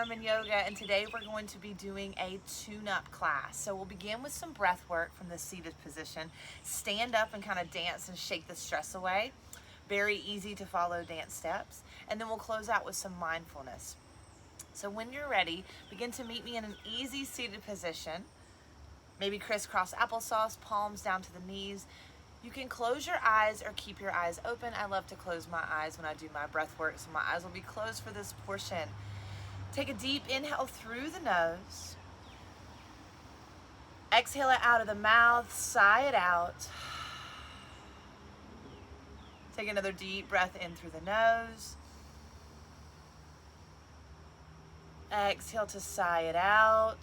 Harmon Yoga, and today we're going to be doing a tune-up class. So we'll begin with some breath work from the seated position. Stand up and kind of dance and shake the stress away. Very easy to follow dance steps. And then we'll close out with some mindfulness. So when you're ready, begin to meet me in an easy seated position. Maybe crisscross applesauce, palms down to the knees. You can close your eyes or keep your eyes open. I love to close my eyes when I do my breath work, so my eyes will be closed for this portion. Take a deep inhale through the nose. Exhale it out of the mouth, sigh it out. Take another deep breath in through the nose. Exhale to sigh it out.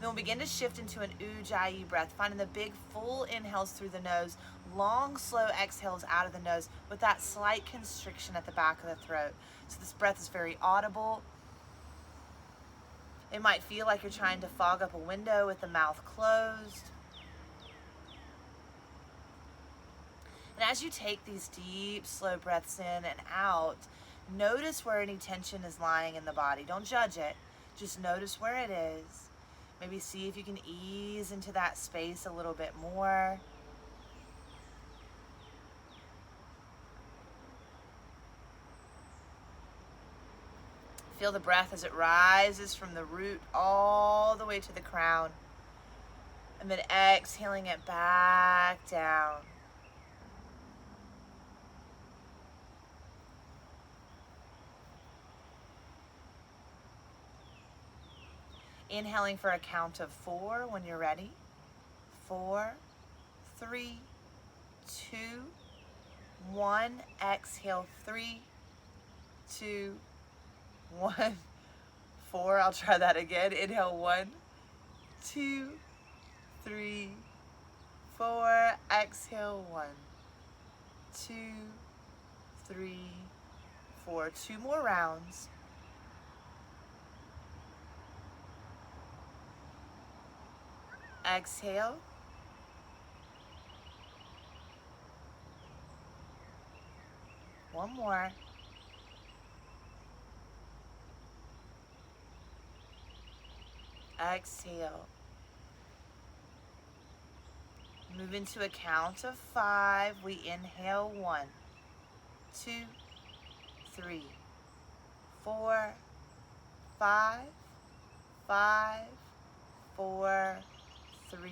Then we'll begin to shift into an Ujjayi breath, finding the big full inhales through the nose, long slow exhales out of the nose with that slight constriction at the back of the throat. So this breath is very audible. It might feel like you're trying to fog up a window with the mouth closed. And as you take these deep, slow breaths in and out, notice where any tension is lying in the body. Don't judge it. Just notice where it is. Maybe see if you can ease into that space a little bit more. Feel the breath as it rises from the root all the way to the crown. And then exhaling it back down. Inhaling for a count of 4 when you're ready. 4, 3, 2, 1. Exhale, 3, 2, 1. 4. I'll try that again. Inhale, 1, 2, 3, 4. Exhale, 1, 2, 3, 4. 2 more rounds. Exhale. One more. Exhale. Move into a count of 5. We inhale 1, 2, 3, 4, 5, 5, 4, 3,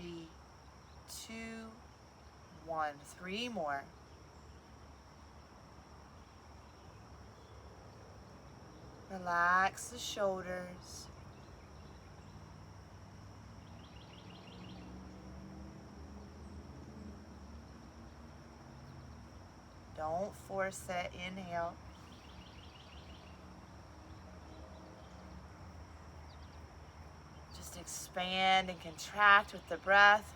2, 1. 3 more. Relax the shoulders. Don't force it. Inhale. Just expand and contract with the breath.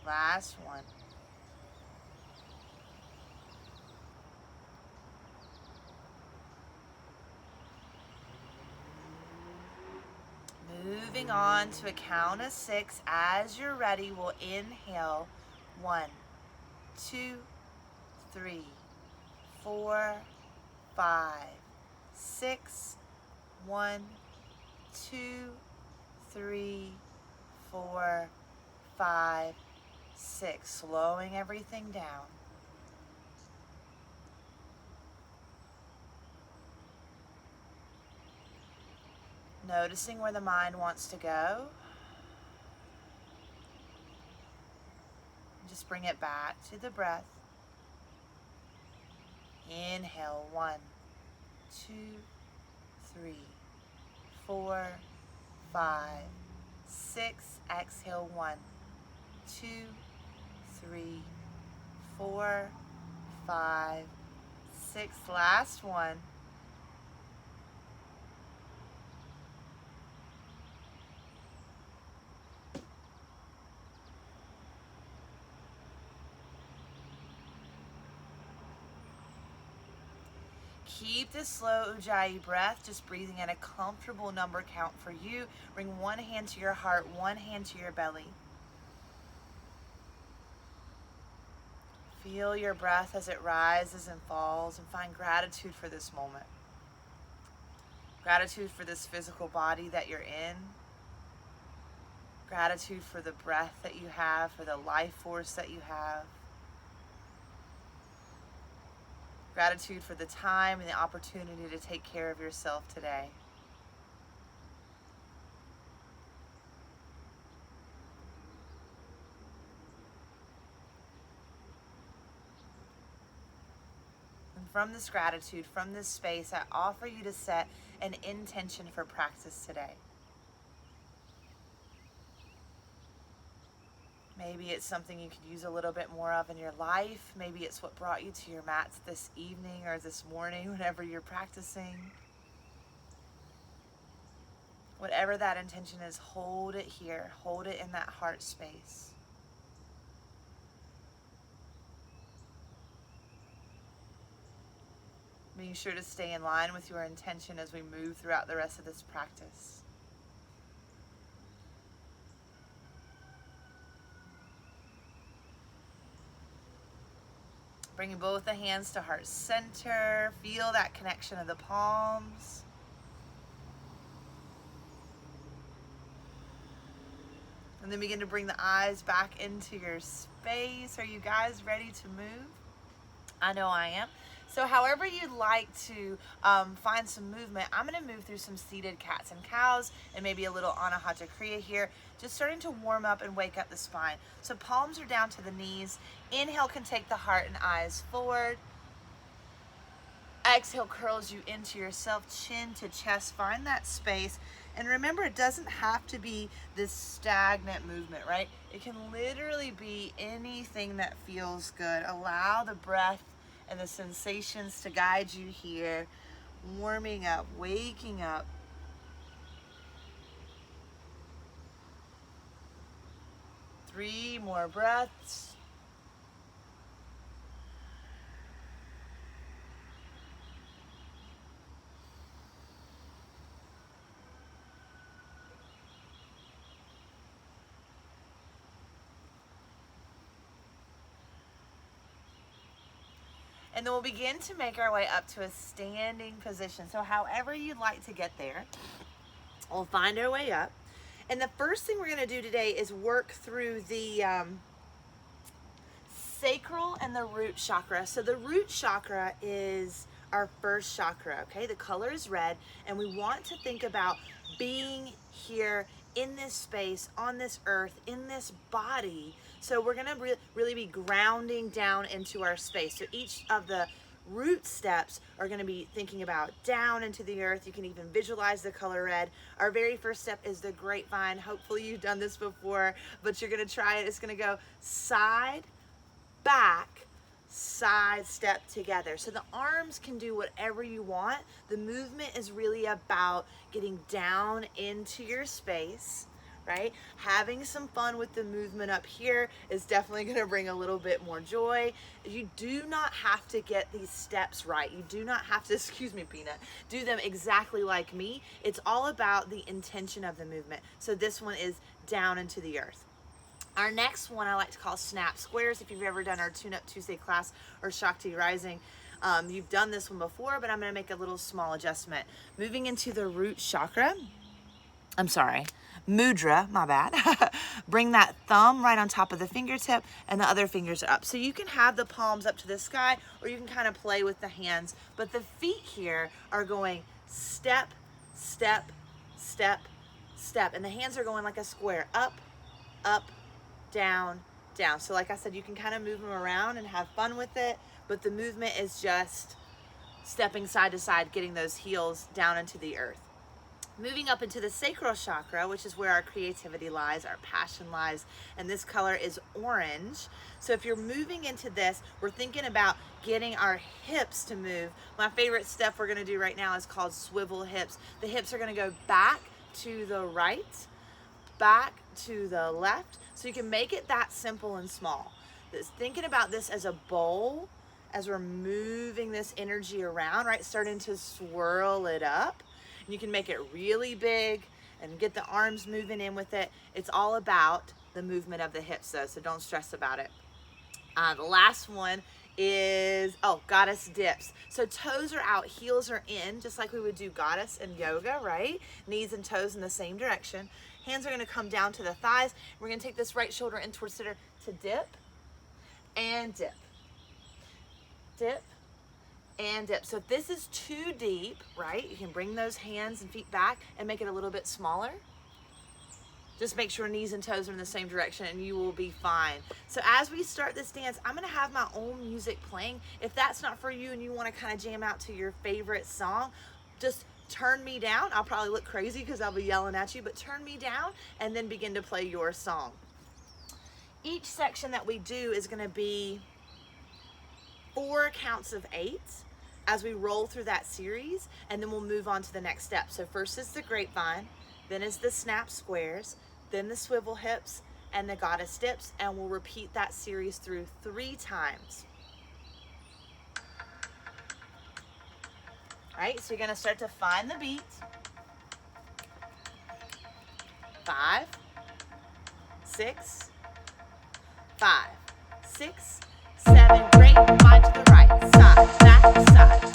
Last one. Moving on to a count of 6. As you're ready, we'll inhale 1, 2, 3, 4, 5, 6. 1, 2, 3, 4, 5, 6. Slowing everything down. Noticing where the mind wants to go. Just bring it back to the breath. Inhale 1, 2, 3, 4, 5, 6. Exhale 1, 2, 3, 4, 5, 6. Last one. Keep this slow Ujjayi breath, just breathing at a comfortable number count for you. Bring one hand to your heart, one hand to your belly. Feel your breath as it rises and falls, and find gratitude for this moment. Gratitude for this physical body that you're in. Gratitude for the breath that you have, for the life force that you have. Gratitude for the time and the opportunity to take care of yourself today. From this gratitude, from this space, I offer you to set an intention for practice today. Maybe it's something you could use a little bit more of in your life. Maybe it's what brought you to your mats this evening or this morning, whenever you're practicing. Whatever that intention is, hold it here. Hold it in that heart space. Being sure to stay in line with your intention as we move throughout the rest of this practice. Bringing both the hands to heart center. Feel that connection of the palms. And then begin to bring the eyes back into your space. Are you guys ready to move? I know I am. So however you'd like to find some movement, I'm going to move through some seated cats and cows and maybe a little Anahata Kriya here, just starting to warm up and wake up the spine. So palms are down to the knees. Inhale can take the heart and eyes forward. Exhale curls you into yourself, chin to chest. Find that space. And remember, it doesn't have to be this stagnant movement, right? It can literally be anything that feels good. Allow the breath and the sensations to guide you here. Warming up, waking up. Three more breaths. And then we'll begin to make our way up to a standing position. So however you'd like to get there, we'll find our way up. And the first thing we're going to do today is work through the sacral and the root chakra. So the root chakra is our first chakra, okay? The color is red, and we want to think about being here in this space, on this earth, in this body. So we're gonna really be grounding down into our space. So each of the root steps are gonna be thinking about down into the earth. You can even visualize the color red. Our very first step is the grapevine. Hopefully you've done this before, but you're gonna try it. It's gonna go side, back, side, step together. So the arms can do whatever you want. The movement is really about getting down into your space, right? Having some fun with the movement up here is definitely going to bring a little bit more joy. You do not have to get these steps right. You do not have to, excuse me, Peanut, do them exactly like me. It's all about the intention of the movement. So this one is down into the earth. Our next one I like to call snap squares. If you've ever done our Tune Up Tuesday class or Shakti Rising, you've done this one before, but I'm going to make a little small adjustment. Moving into the root chakra. I'm sorry, mudra, my bad. Bring that thumb right on top of the fingertip and the other fingers are up. So you can have the palms up to the sky or you can kind of play with the hands, but the feet here are going step, step, step, step. And the hands are going like a square, up, up, down, down. So like I said, you can kind of move them around and have fun with it, but the movement is just stepping side to side, getting those heels down into the earth. Moving up into the sacral chakra, which is where our creativity lies, our passion lies, and this color is orange. So if you're moving into this, we're thinking about getting our hips to move. My favorite step we're gonna do right now is called swivel hips. The hips are gonna go back to the right, back to the left. So you can make it that simple and small. Thinking about this as a bowl, as we're moving this energy around, right? Starting to swirl it up. You can make it really big and get the arms moving in with it. It's all about the movement of the hips though, so don't stress about it. The last one is, goddess dips. So toes are out, heels are in, just like we would do goddess in yoga, right? Knees and toes in the same direction. Hands are gonna come down to the thighs. We're gonna take this right shoulder in towards center to dip and dip. Dip and dip. So if this is too deep, right, you can bring those hands and feet back and make it a little bit smaller. Just make sure knees and toes are in the same direction and you will be fine. So as we start this dance, I'm gonna have my own music playing. If that's not for you and you wanna kind of jam out to your favorite song, just turn me down. I'll probably look crazy because I'll be yelling at you, but turn me down and then begin to play your song. Each section that we do is gonna be 4 counts of 8 as we roll through that series, and then we'll move on to the next step. So first is the grapevine, then is the snap squares, then the swivel hips, and the goddess dips, and we'll repeat that series through 3 times. All right, so you're gonna start to find the beat. 5, 6, 5, 6, 7, grapevine to the right, side, back, side.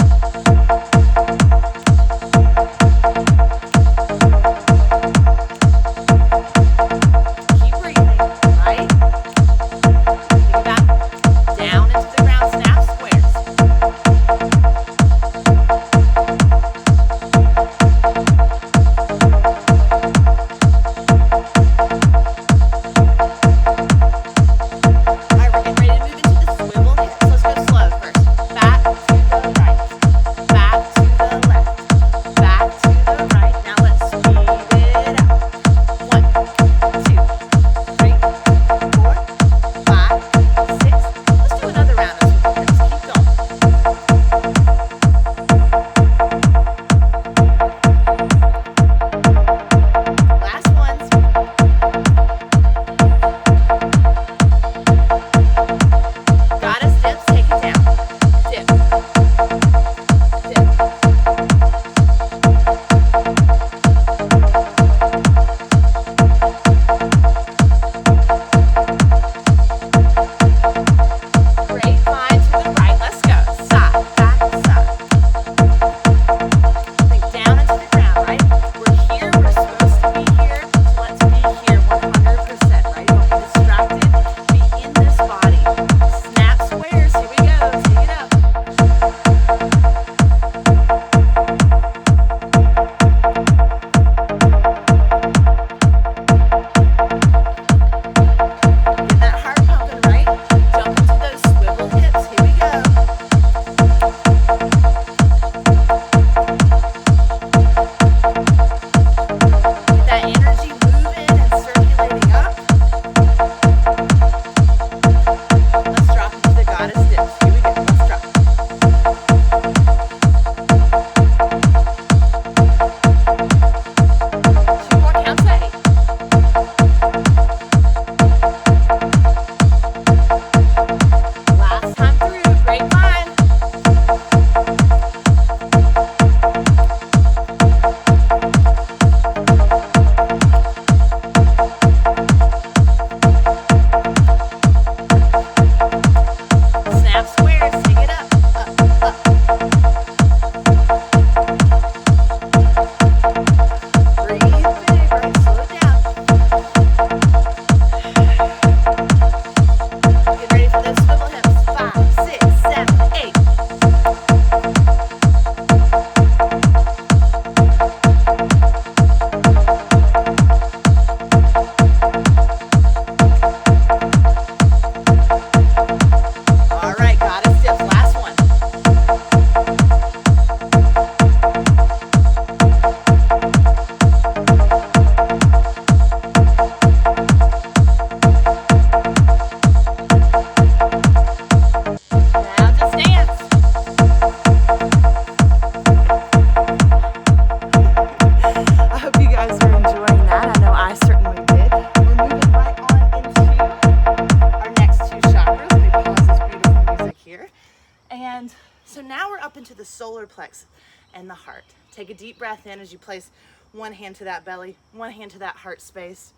solar plexus and the heart. Take a deep breath in as you place one hand to that belly, one hand to that heart space.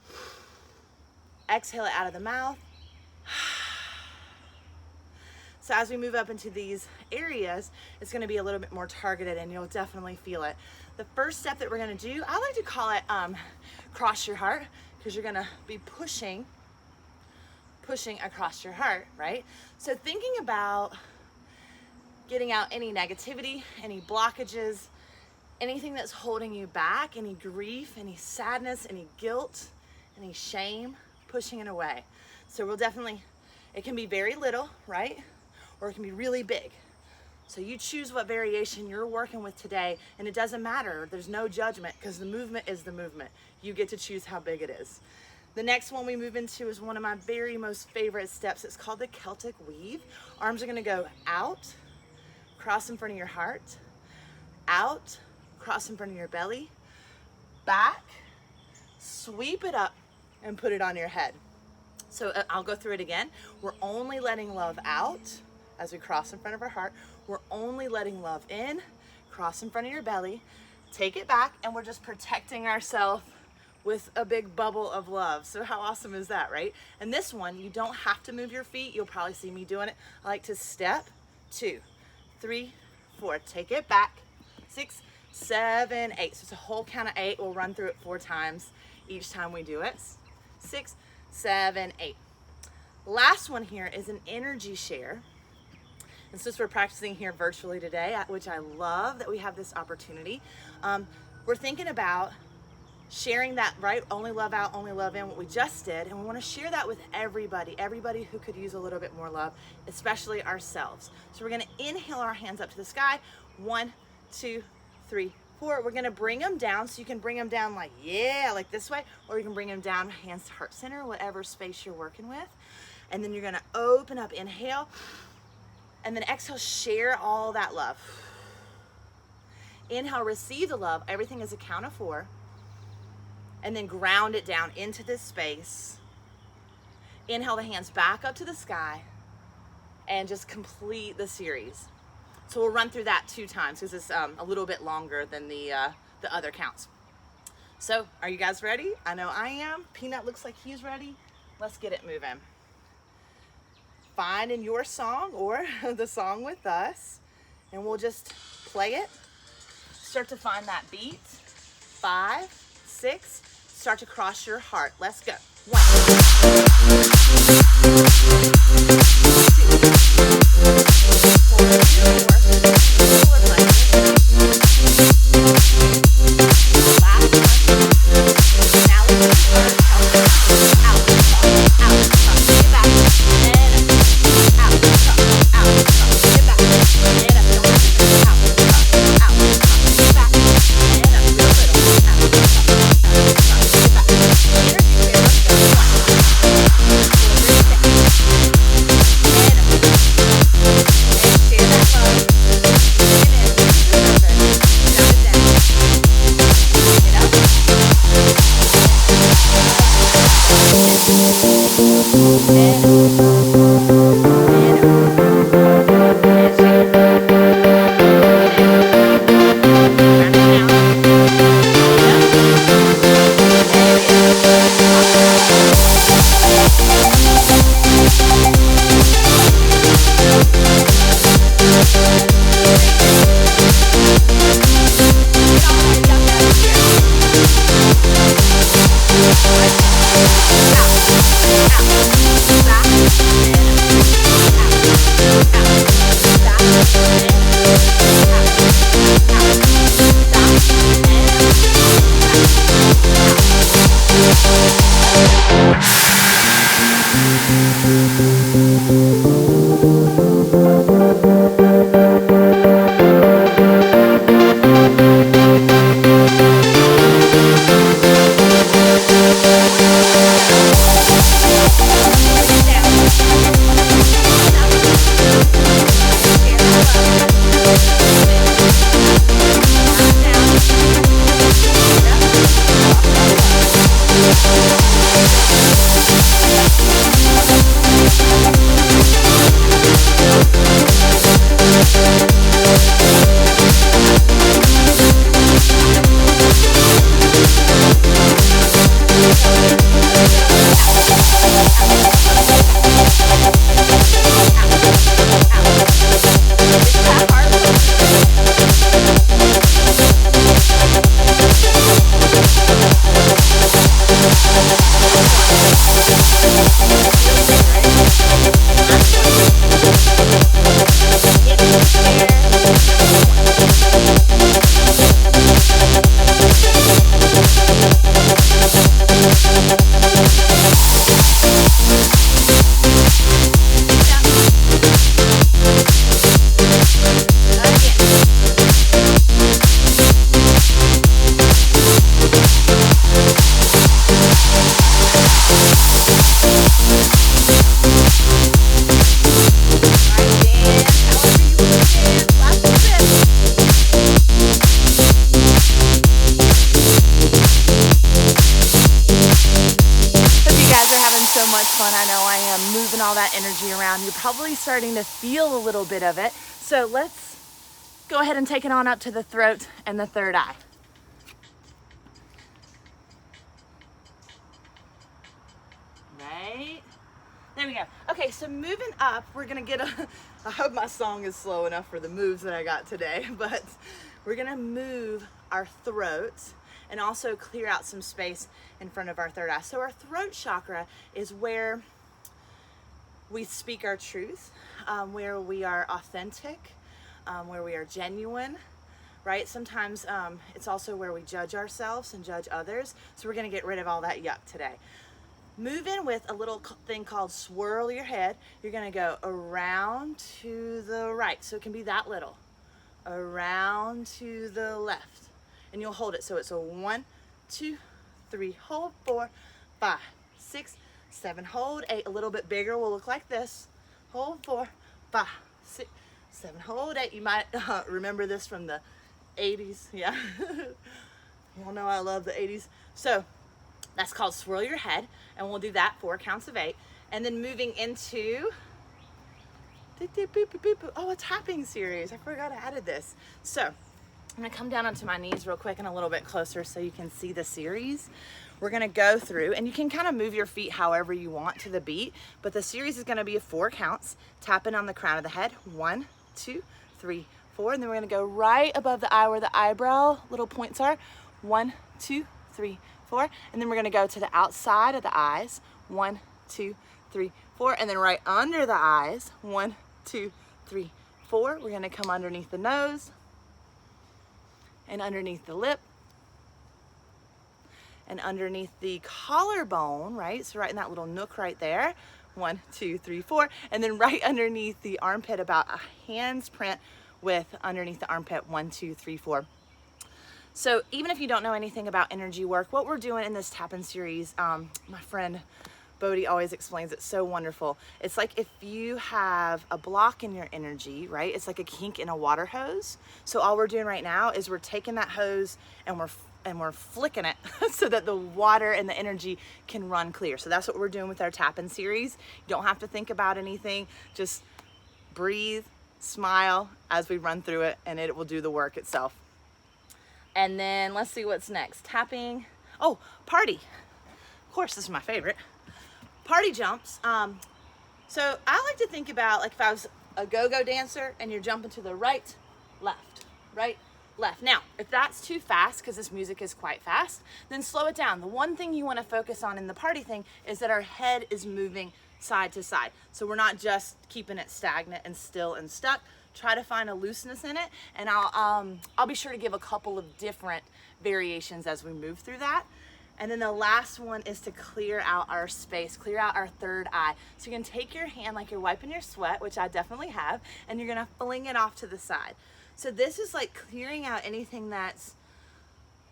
Exhale it out of the mouth. So as we move up into these areas, it's gonna be a little bit more targeted and you'll definitely feel it. The first step that we're gonna do, I like to call it cross your heart, because you're gonna be pushing across your heart, right? So thinking about getting out any negativity, any blockages, anything that's holding you back, any grief, any sadness, any guilt, any shame, pushing it away. So we'll definitely, it can be very little, right? Or it can be really big. So you choose what variation you're working with today, and it doesn't matter. There's no judgment, because the movement is the movement. You get to choose how big it is. The next one we move into is one of my very most favorite steps. It's called the Celtic Weave. Arms are gonna go out, cross in front of your heart, out, cross in front of your belly, back, sweep it up, and put it on your head. So I'll go through it again. We're only letting love out as we cross in front of our heart. We're only letting love in, cross in front of your belly, take it back, and we're just protecting ourselves with a big bubble of love. So how awesome is that, right? And this one, you don't have to move your feet. You'll probably see me doing it. I like to step, 2, 3, 4, take it back, 6, 7, 8. So it's a whole count of 8. We'll run through it 4 times each time we do it. 6, 7, 8. Last one here is an energy share. And since we're practicing here virtually today, which I love that we have this opportunity, we're thinking about sharing that, right? Only love out, only love in, what we just did. And we want to share that with everybody who could use a little bit more love, especially ourselves. So we're going to inhale our hands up to the sky. 1, 2, 3, 4. We're going to bring them down. So you can bring them down like, yeah, like this way, or you can bring them down hands to heart center, whatever space you're working with. And then you're going to open up, inhale, and then exhale, share all that love. Inhale, receive the love. Everything is a count of 4. And then ground it down into this space. Inhale the hands back up to the sky and just complete the series. So we'll run through that 2 times because it's a little bit longer than the other counts. So are you guys ready? I know I am. Peanut looks like he's ready. Let's get it moving. Find in your song or the song with us, and we'll just play it. Start to find that beat. 5, 6, start to cross your heart. Let's go. 1, 2, 3, 4. moving all that energy around. You're probably starting to feel a little bit of it. So let's go ahead and take it on up to the throat and the third eye. Right? There we go. Okay, so moving up, we're gonna get I hope my song is slow enough for the moves that I got today, but we're gonna move our throat and also clear out some space in front of our third eye. So our throat chakra is where we speak our truth, where we are authentic, where we are genuine, right? Sometimes it's also where we judge ourselves and judge others. So we're gonna get rid of all that yuck today. Move in with a little thing called swirl your head. You're gonna go around to the right. So it can be that little. Around to the left. And you'll hold it. So it's a 1, 2, 3, hold, 4, 5, 6, 7, hold, 8. A little bit bigger will look like this. Hold, 4, 5, 6, 7, hold, 8. You might remember this from the 80s. Yeah. You all know I love the 80s. So that's called swirl your head. And we'll do that 4 counts of 8. And then moving into a tapping series. I forgot I added this. So I'm gonna come down onto my knees real quick and a little bit closer so you can see the series. We're gonna go through, and you can kind of move your feet however you want to the beat, but the series is gonna be 4 counts, tapping on the crown of the head. 1, 2, 3, 4, and then we're gonna go right above the eye where the eyebrow little points are. 1, 2, 3, 4, and then we're gonna go to the outside of the eyes. 1, 2, 3, 4, and then right under the eyes. 1, 2, 3, 4. We're gonna come underneath the nose and underneath the lip and underneath the collarbone, right? So right in that little nook right there. 1, 2, 3, 4, and then right underneath the armpit, about a hand's print width underneath the armpit. 1, 2, 3, 4. So even if you don't know anything about energy work, what we're doing in this tapping series, my friend Bodhi always explains it so wonderful. It's like if you have a block in your energy, right? It's like a kink in a water hose. So all we're doing right now is we're taking that hose and we're flicking it so that the water and the energy can run clear. So that's what we're doing with our tapping series. You don't have to think about anything. Just breathe, smile as we run through it, and it will do the work itself. And then let's see what's next. Tapping. Oh, party. Of course, this is my favorite. Party jumps. So I like to think about, like, if I was a go-go dancer and you're jumping to the right, left, right, left. Now, if that's too fast, because this music is quite fast, then slow it down. The one thing you want to focus on in the party thing is that our head is moving side to side. So we're not just keeping it stagnant and still and stuck. Try to find a looseness in it, and I'll be sure to give a couple of different variations as we move through that. And then the last one is to clear out our space, clear out our third eye. So you can take your hand like you're wiping your sweat, which I definitely have, and you're gonna fling it off to the side. So this is like clearing out anything that's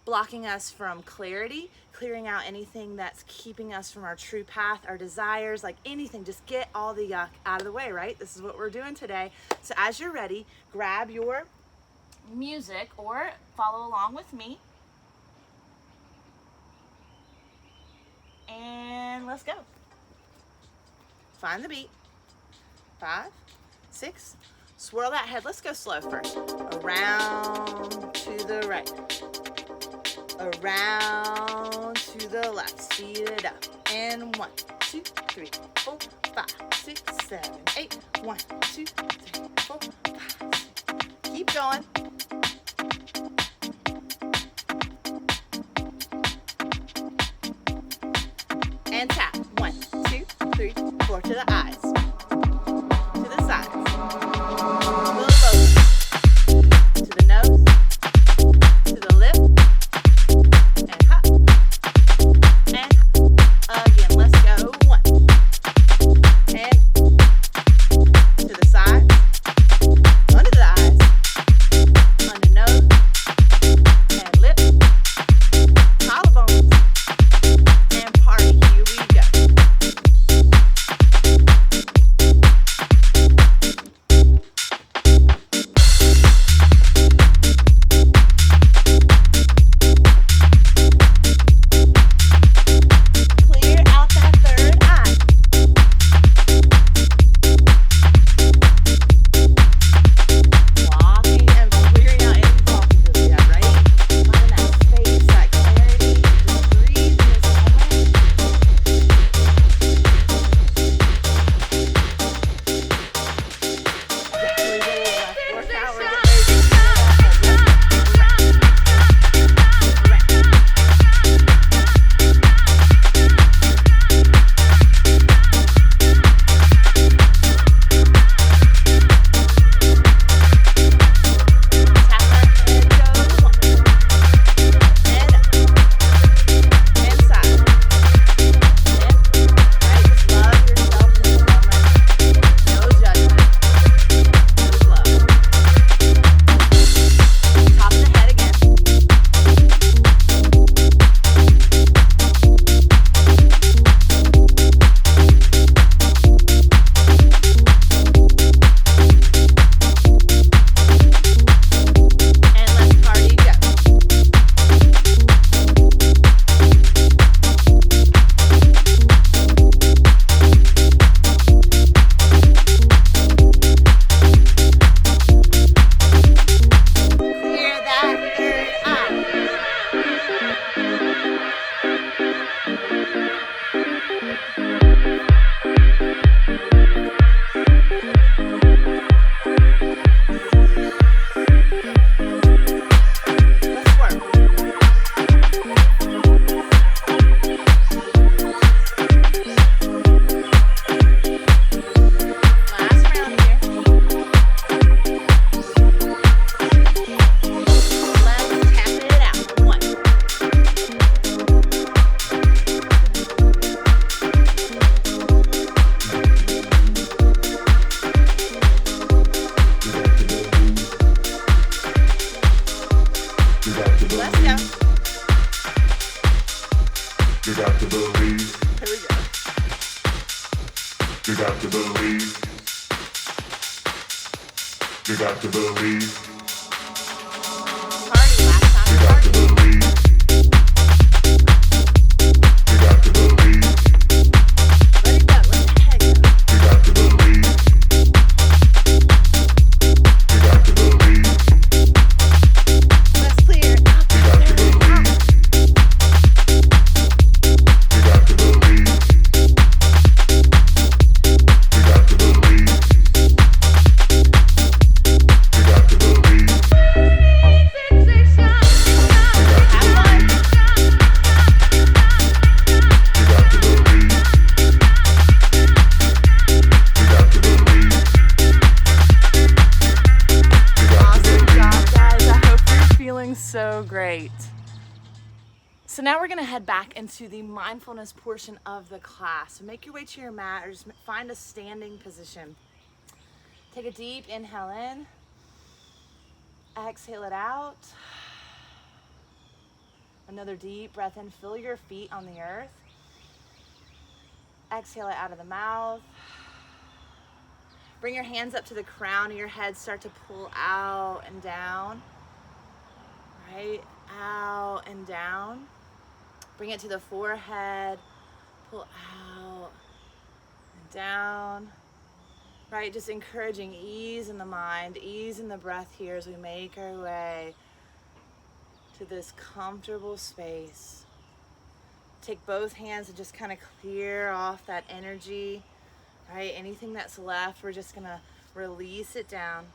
blocking us from clarity, clearing out anything that's keeping us from our true path, our desires, like anything. Just get all the yuck out of the way, right? This is what we're doing today. So as you're ready, grab your music or follow along with me. And let's go. Find the beat. 5, 6. Swirl that head. Let's go slow first. Around to the right. Around to the left. Speed it up. And 1, 2, 3, 4, 5, 6, 7, 8. 1, 2, 3, 4, 5, 6. Keep going. And tap. 1, 2, 3, 4 to the eyes. To the sides. A little lower. To the nose. To the lip. And hop. And hop. Again, let's go. 1. And to the sides. Under the eyes. Under nose. And lip. Collarbones. And party. Here we go. Let's go. You got to believe. Here we go. You got to believe. You got to believe. Party, last time You we got to partied. believe. You got to believe. Let it go, let the head go. You got to believe. You got to believe. Let's clear out You got to there. believe. You got to believe. You got to believe. You got to believe. Have fun. You got to believe. You got to believe. You got to Awesome believe. job, guys. I hope you're feeling so great. So now we're going to head back into the mindfulness portion of the class. So make your way to your mat or just find a standing position. Take a deep inhale in. Exhale it out. Another deep breath in. Feel your feet on the earth. Exhale it out of the mouth. Bring your hands up to the crown of your head. Start to pull out and down. Right? Out and down. Bring it to the forehead. Pull out and down. Right? Just encouraging ease in the mind, ease in the breath here as we make our way to this comfortable space. Take both hands and just kind of clear off that energy. Right? Anything that's left, we're just going to release it down.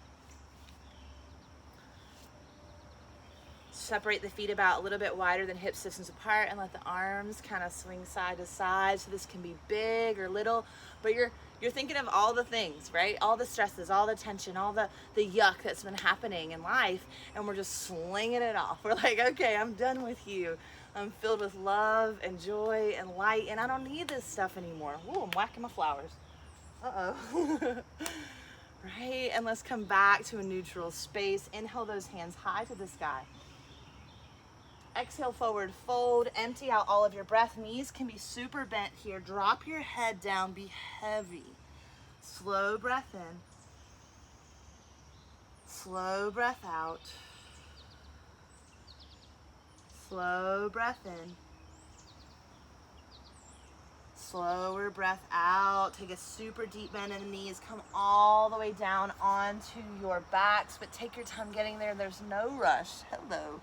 Separate the feet about a little bit wider than hips distance apart and let the arms kind of swing side to side. So this can be big or little, but you're thinking of all the things, right? All the stresses, all the tension, all the yuck that's been happening in life, and we're just slinging it off. We're like, okay, I'm done with you. I'm filled with love and joy and light, and I don't need this stuff anymore. Ooh, I'm whacking my flowers. Uh-oh. Right? And let's come back to a neutral space. Inhale those hands high to the sky. Exhale, forward fold. Empty out all of your breath. Knees can be super bent here. Drop your head down. Be heavy. Slow breath in. Slow breath out. Slow breath in. Slower breath out. Take a super deep bend in the knees. Come all the way down onto your backs, but take your time getting there. There's no rush. Hello.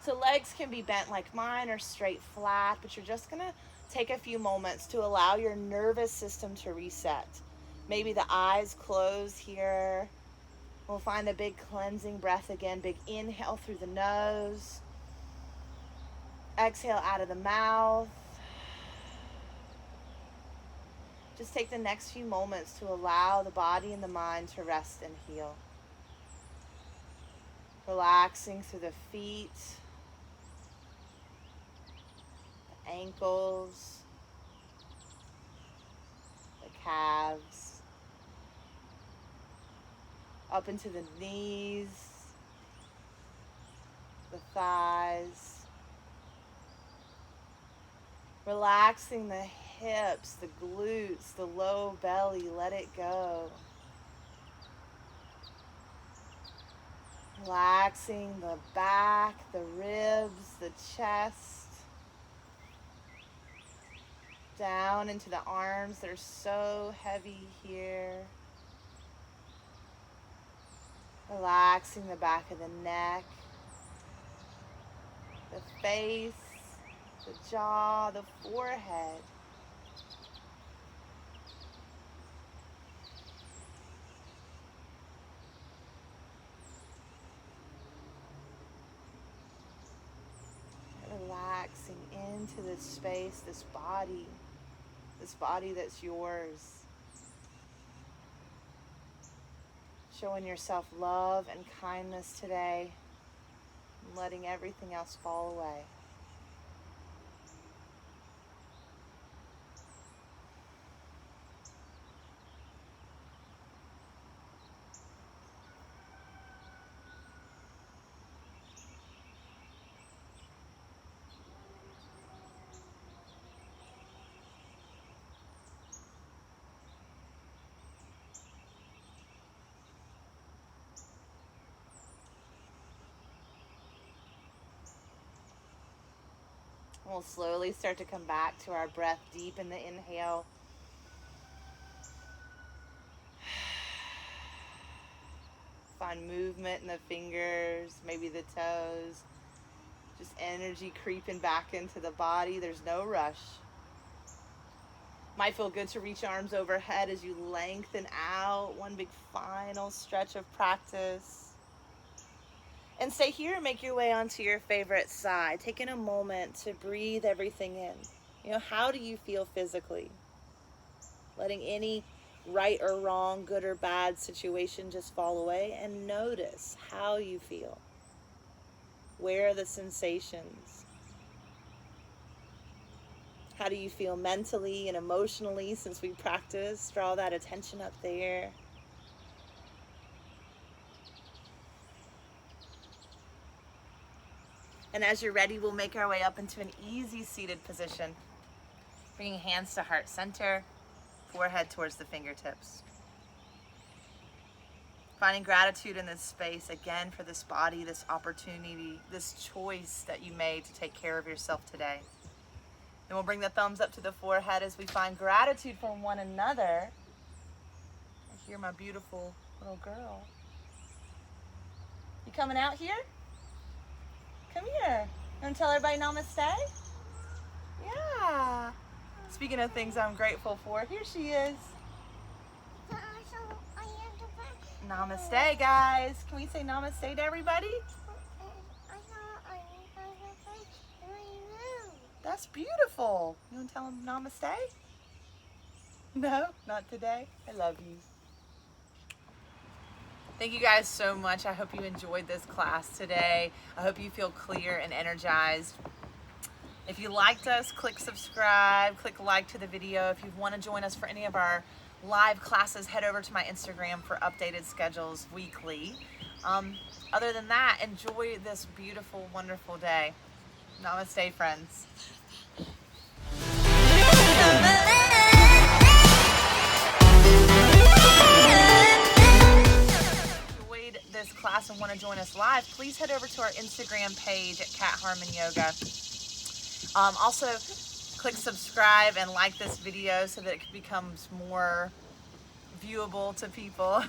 So legs can be bent like mine or straight flat, but you're just gonna take a few moments to allow your nervous system to reset. Maybe the eyes close here. We'll find a big cleansing breath again. Big inhale through the nose. Exhale out of the mouth. Just take the next few moments to allow the body and the mind to rest and heal. Relaxing through the feet, the ankles, the calves, up into the knees, the thighs. Relaxing the hips, the glutes, the low belly, let it go. Relaxing the back, the ribs, the chest. Down into the arms that are so heavy here. Relaxing the back of the neck, the face, the jaw, the forehead. Relaxing into this space, this body that's yours. Showing yourself love and kindness today, and letting everything else fall away. And we'll slowly start to come back to our breath deep in the inhale. Find movement in the fingers, maybe the toes. Just energy creeping back into the body. There's no rush. Might feel good to reach arms overhead as you lengthen out. One big final stretch of practice. And stay here and make your way onto your favorite side. Taking a moment to breathe everything in. You know, how do you feel physically? Letting any right or wrong, good or bad situation just fall away, and notice how you feel. Where are the sensations? How do you feel mentally and emotionally since we practiced? Draw that attention up there. And as you're ready, we'll make our way up into an easy seated position. Bringing hands to heart center, forehead towards the fingertips. Finding gratitude in this space, again, for this body, this opportunity, this choice that you made to take care of yourself today. Then we'll bring the thumbs up to the forehead as we find gratitude for one another. I hear my beautiful little girl. You coming out here? Come here. You want to tell everybody namaste? Yeah. Speaking of things I'm grateful for, here she is. Namaste, guys. Can we say namaste to everybody? That's beautiful. You want to tell them namaste? No, not today. I love you. Thank you guys so much. I hope you enjoyed this class today. I hope you feel clear and energized. If you liked us, click subscribe, click like to the video. If you want to join us for any of our live classes, head over to my Instagram for updated schedules weekly. Other than that, enjoy this beautiful, wonderful day. Namaste, friends. Enjoyed this class and want to join us live, please head over to our Instagram page at Kat Harmon Yoga. Also, click subscribe and like this video so that it becomes more viewable to people.